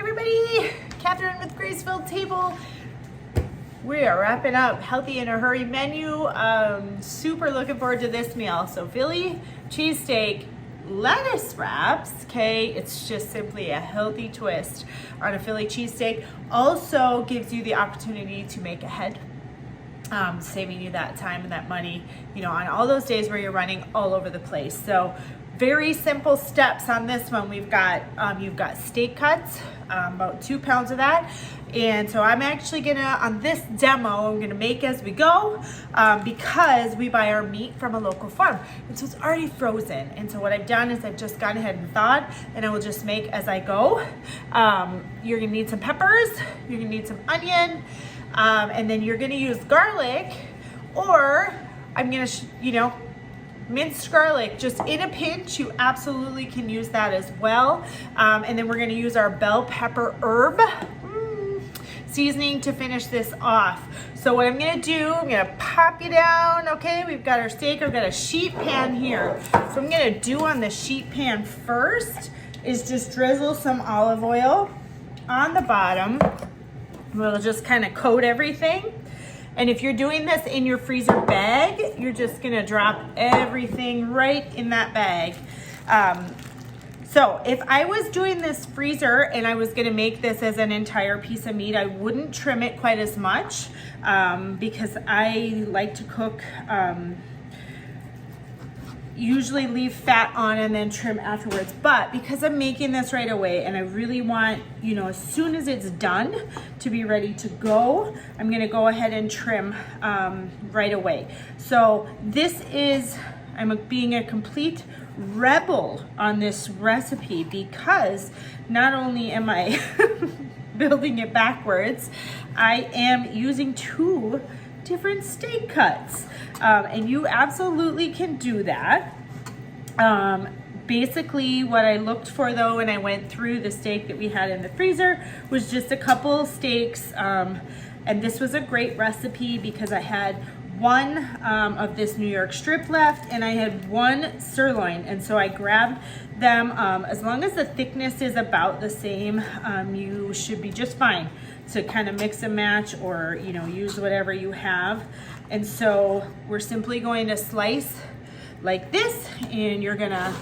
everybody, Catherine with Graceful Table. We are wrapping up Healthy in a Hurry menu. Super looking forward to this meal. So Philly cheesesteak lettuce wraps, okay? It's just simply a healthy twist on a Philly cheesesteak. Also gives you the opportunity to make ahead, saving you that time and that money, you know, on all those days where you're running all over the place. So very simple steps on this one. We've got, you've got steak cuts, about 2 pounds of that. And so I'm actually gonna, on this demo, I'm gonna make as we go, because we buy our meat from a local farm. And so it's already frozen. And so what I've done is I've just gone ahead and thawed, and I will just make as I go. You're gonna need some peppers, you're gonna need some onion, and then you're gonna use garlic, or I'm gonna, minced garlic, just in a pinch. You absolutely can use that as well. And then we're gonna use our bell pepper herb seasoning to finish this off. So what I'm gonna do, I'm gonna pop you down, okay? We've got our steak, I've got a sheet pan here. So I'm gonna do on the sheet pan first is just drizzle some olive oil on the bottom. We'll just kind of coat everything. And if you're doing this in your freezer bag, you're just gonna drop everything right in that bag. So if I was doing this freezer and I was gonna make this as an entire piece of meat, I wouldn't trim it quite as much, because I like to cook, usually leave fat on and then trim afterwards. But because I'm making this right away and I really want, as soon as it's done to be ready to go, I'm gonna go ahead and trim right away. So this is, I'm being a complete rebel on this recipe, because not only am I building it backwards, I am using 2 different steak cuts, and you absolutely can do that. Basically what I looked for though when I went through the steak that we had in the freezer was just a couple steaks, and this was a great recipe because I had 1 of this New York strip left and I had 1 sirloin, and so I grabbed them. As long as the thickness is about the same, you should be just fine to kind of mix and match, or use whatever you have. And so we're simply going to slice like this, and you're gonna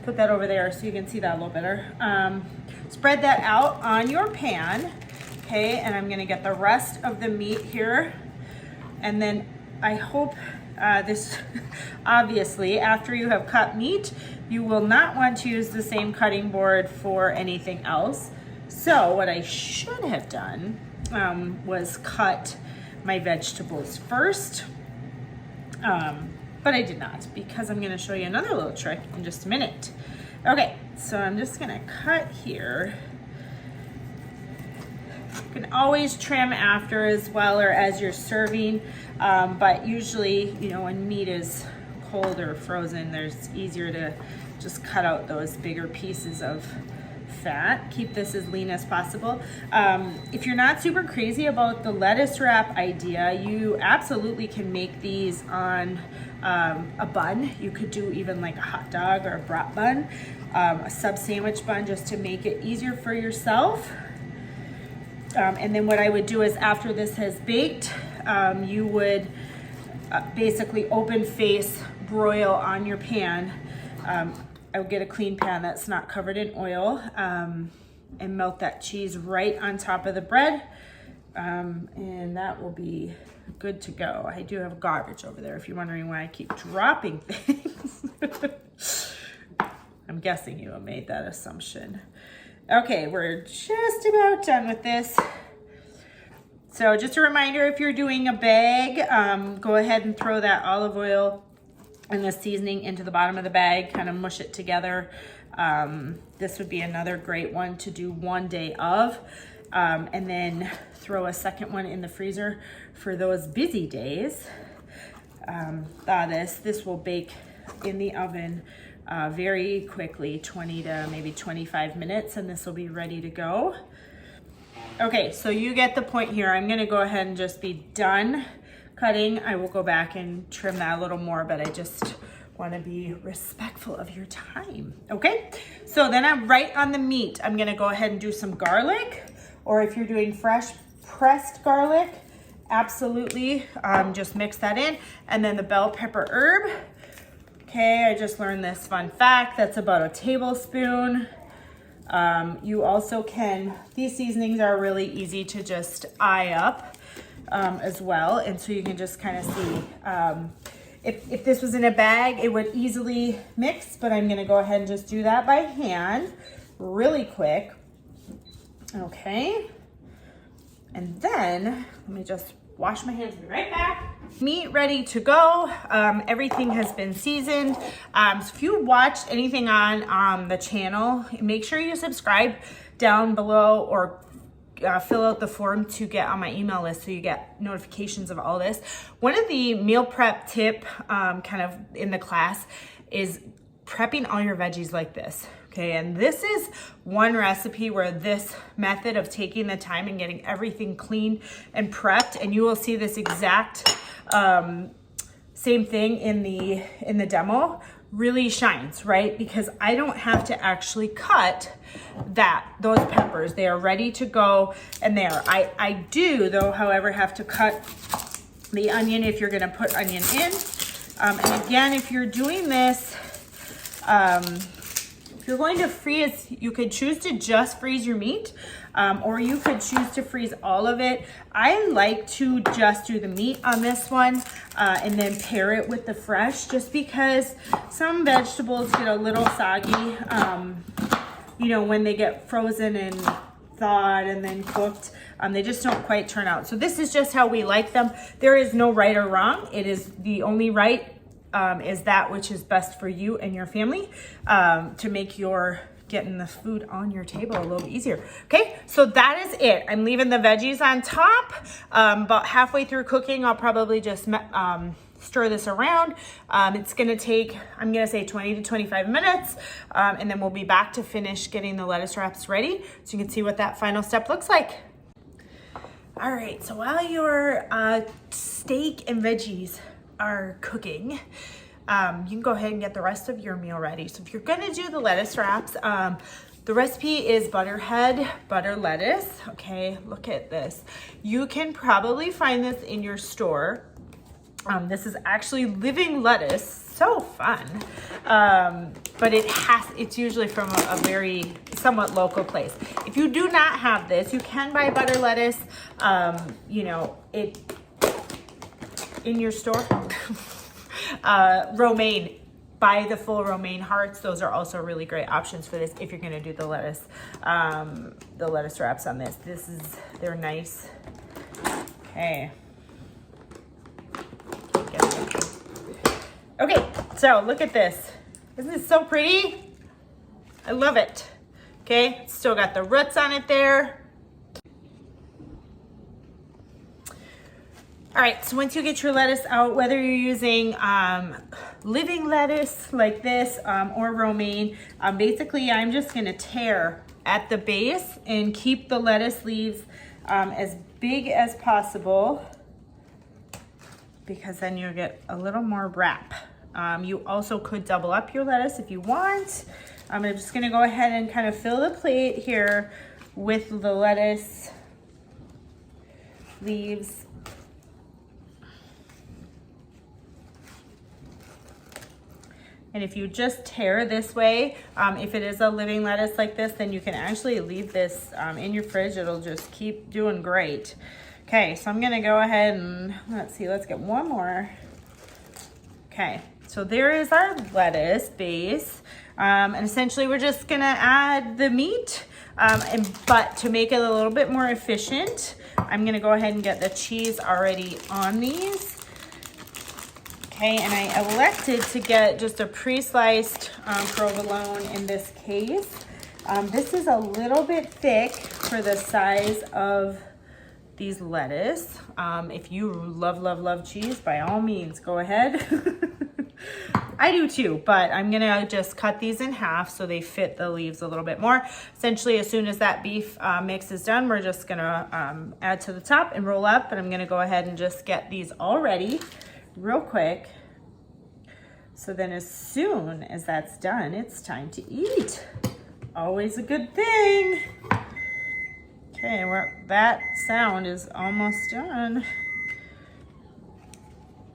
put that over there so you can see that a little better. Spread that out on your pan, okay? And I'm gonna get the rest of the meat here. And then I hope this, obviously, after you have cut meat, you will not want to use the same cutting board for anything else. So what I should have done was cut my vegetables first, but I did not, because I'm gonna show you another little trick in just a minute. Okay, so I'm just gonna cut here. You can always trim after as well, or as you're serving, but usually, when meat is cold or frozen, there's easier to just cut out those bigger pieces of fat. Keep this as lean as possible. If you're not super crazy about the lettuce wrap idea, you absolutely can make these on a bun. You could do even like a hot dog or a brat bun, a sub sandwich bun, just to make it easier for yourself. And then what I would do is, after this has baked, you would basically open face broil on your pan. I would get a clean pan that's not covered in oil, and melt that cheese right on top of the bread, and that will be good to go. I do have garbage over there if you're wondering why I keep dropping things. I'm guessing you have made that assumption. Okay, we're just about done with this. So just a reminder, if you're doing a bag, go ahead and throw that olive oil and the seasoning into the bottom of the bag, kind of mush it together. This would be another great one to do one day of, and then throw a second one in the freezer for those busy days. This will bake in the oven very quickly, 20 to maybe 25 minutes, and this will be ready to go. Okay, so you get the point here. I'm gonna go ahead and just be done cutting. I will go back and trim that a little more, but I just want to be respectful of your time. Okay, So then I'm right on the meat. I'm gonna go ahead and do some garlic, or if you're doing fresh pressed garlic, absolutely, just mix that in. And then the bell pepper herb. Okay, I just learned this fun fact. That's about a tablespoon. You also can, these seasonings are really easy to just eye up as well. And so you can just kind of see, if this was in a bag, it would easily mix, but I'm gonna go ahead and just do that by hand really quick. Okay. And then let me just wash my hands, be right back. Meat ready to go. Everything has been seasoned. So if you watched anything on the channel, make sure you subscribe down below, or fill out the form to get on my email list so you get notifications of all this. One of the meal prep tip kind of in the class is prepping all your veggies like this. Okay, and this is one recipe where this method of taking the time and getting everything clean and prepped, and you will see this exact same thing in the demo, really shines, right? Because I don't have to actually cut those peppers. They are ready to go, and there. I do, though, however, have to cut the onion if you're gonna put onion in. And again, if you're doing this, if you're going to freeze, you could choose to just freeze your meat, or you could choose to freeze all of it. I like to just do the meat on this one and then pair it with the fresh, just because some vegetables get a little soggy, you know, when they get frozen and thawed and then cooked. They just don't quite turn out. So this is just how we like them. There is no right or wrong. It is the only right is that which is best for you and your family, to make your getting the food on your table a little bit easier. Okay, so that is it. I'm leaving the veggies on top. About halfway through cooking, I'll probably just stir this around. It's gonna take, I'm gonna say 20 to 25 minutes, and then we'll be back to finish getting the lettuce wraps ready, so you can see what that final step looks like. All right, so while your steak and veggies are cooking, you can go ahead and get the rest of your meal ready. So if you're gonna do the lettuce wraps, the recipe is butterhead butter lettuce. Okay, look at this. You can probably find this in your store. This is actually living lettuce, so fun. But it's usually from a very somewhat local place. If you do not have this, you can buy butter lettuce, you know, in your store. Romaine, buy the full romaine hearts. Those are also really great options for this if you're gonna do the lettuce wraps on this. They're nice. Okay. Okay, so look at this. Isn't this so pretty? I love it. Okay, still got the roots on it there. All right, so once you get your lettuce out, whether you're using living lettuce like this or romaine, basically I'm just gonna tear at the base and keep the lettuce leaves as big as possible, because then you'll get a little more wrap. You also could double up your lettuce if you want. I'm just gonna go ahead and kind of fill the plate here with the lettuce leaves. And if you just tear this way, if it is a living lettuce like this, then you can actually leave this in your fridge. It'll just keep doing great. Okay, so I'm gonna go ahead and, let's get one more. Okay, so there is our lettuce base. And essentially we're just gonna add the meat, but to make it a little bit more efficient, I'm gonna go ahead and get the cheese already on these. Okay, and I elected to get just a pre-sliced provolone in this case. This is a little bit thick for the size of these lettuce. If you love cheese, by all means, go ahead. I do too, but I'm gonna just cut these in half so they fit the leaves a little bit more. Essentially, as soon as that beef mix is done, we're just gonna add to the top and roll up, and I'm gonna go ahead and just get these all ready real quick. So then as soon as that's done, it's time to eat. Always a good thing. Okay, that sound is almost done.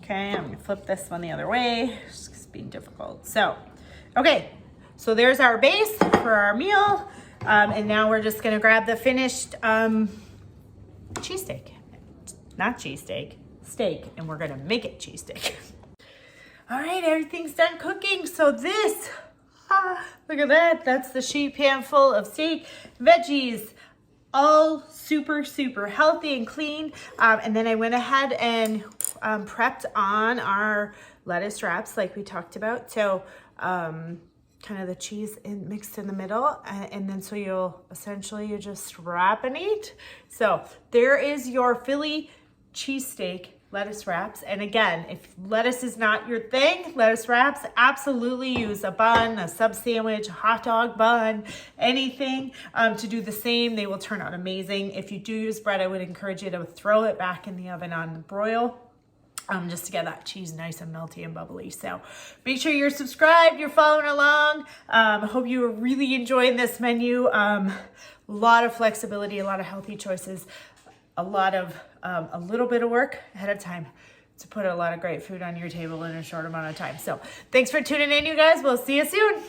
Okay, I'm gonna flip this one the other way. It's being difficult. So, okay, so there's our base for our meal. And now we're just gonna grab the finished cheesesteak. Not cheesesteak, steak, and we're gonna make it cheesesteak. All right, everything's done cooking. So this, look at that. That's the sheet pan full of steak, veggies, all super, super healthy and clean. And then I went ahead and prepped on our lettuce wraps like we talked about. So kind of the cheese mixed in the middle. And then so you just wrap and eat. So there is your Philly cheesesteak lettuce wraps. And again, if lettuce is not your thing, lettuce wraps, absolutely use a bun, a sub sandwich, a hot dog bun, anything to do the same. They will turn out amazing. If you do use bread, I would encourage you to throw it back in the oven on the broil. Just to get that cheese nice and melty and bubbly. So make sure you're subscribed, you're following along. I hope you are really enjoying this menu. A lot of flexibility, a lot of healthy choices, a little bit of work ahead of time to put a lot of great food on your table in a short amount of time. So thanks for tuning in, you guys. We'll see you soon.